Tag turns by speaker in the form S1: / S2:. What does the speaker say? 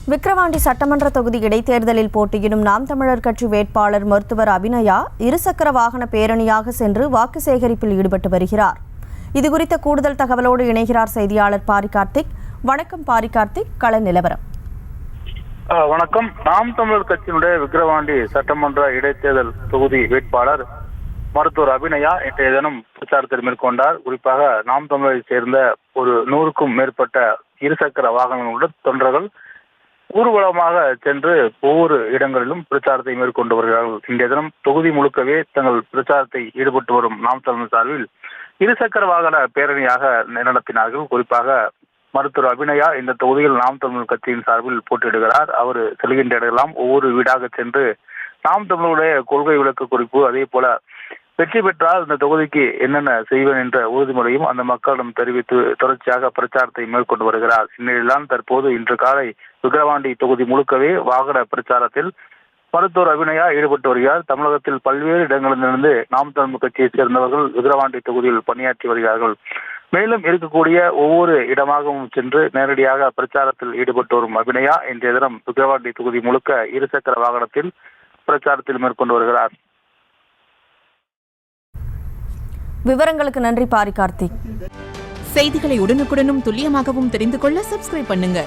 S1: விக்கிரவாண்டி சட்டமன்ற தொகுதி இடைத்தேர்தலில் போட்டியிடும் நாம் தமிழர் கட்சி வேட்பாளர் மருத்துவர் அபிநயா இருசக்கர வாகன பேரணியாக சென்று வாக்கு சேகரிப்பில் ஈடுபட்டு வருகிறார். இதுகுறித்த கூடுதல் தகவலோடு இணைகிறார் செய்தியாளர் பாரி கார்த்திக். வணக்கம் பாரி கார்த்திக், கள நிலவரம்.
S2: வணக்கம். நாம் தமிழர் கட்சியினுடைய விக்கிரவாண்டி சட்டமன்ற இடைத்தேர்தல் தொகுதி வேட்பாளர் மருத்துவர் அபிநயா இன்றைய தினம் பிரச்சாரத்தில் மேற்கொண்டார். குறிப்பாக நாம் தமிழரை சேர்ந்த ஒரு 100க்கும் மேற்பட்ட இருசக்கர வாகனங்களுடன் தொண்டர்கள் ஊர்வலமாக சென்று ஒவ்வொரு இடங்களிலும் பிரச்சாரத்தை மேற்கொண்டு வருகிறார்கள். இன்றைய தினம் தொகுதி முழுக்கவே தங்கள் பிரச்சாரத்தை ஈடுபட்டு வரும் நாம் தமிழர் சார்பில் இருசக்கர வாகன பேரணியாக நடத்தினார்கள். குறிப்பாக மருத்துவர் அபிநயா இந்த தொகுதியில் நாம் தமிழர் கட்சியின் சார்பில் போட்டியிடுகிறார். அவர் செல்கின்ற இடமெல்லாம் ஒவ்வொரு வீடாக சென்று நாம் தமிழருடைய கொள்கை விளக்க குறிப்பு, அதே போல வெற்றி பெற்றால் இந்த தொகுதிக்கு என்னென்ன செய்வேன் என்ற உறுதிமொழியும் அந்த மக்களிடம் தெரிவித்து தொடர்ச்சியாக பிரச்சாரத்தை மேற்கொண்டு வருகிறார். இந்நிலையில்தான் தற்போது இன்று காலை விக்கிரவாண்டி தொகுதி முழுக்கவே வாகன பிரச்சாரத்தில் மருத்துவர் அபிநயா ஈடுபட்டு வருகிறார். தமிழகத்தில் பல்வேறு இடங்களிலிருந்து நாம் தமிழர் கட்சியைச் சேர்ந்தவர்கள் விக்கிரவாண்டி தொகுதியில் பணியாற்றி வருகிறார்கள். மேலும் இருக்கக்கூடிய ஒவ்வொரு இடமாகவும் சென்று நேரடியாக பிரச்சாரத்தில் ஈடுபட்டு வரும் அபிநயா இன்றைய தினம் விக்கிரவாண்டி தொகுதி முழுக்க இருசக்கர வாகனத்தில் பிரச்சாரத்தில் மேற்கொண்டு வருகிறார்.
S1: விவரங்களுக்கு நன்றி பாரி கார்த்திக்.
S3: செய்திகளை உடனுக்குடனும் துல்லியமாகவும் தெரிந்து கொள்ள சப்ஸ்கிரைப் பண்ணுங்க.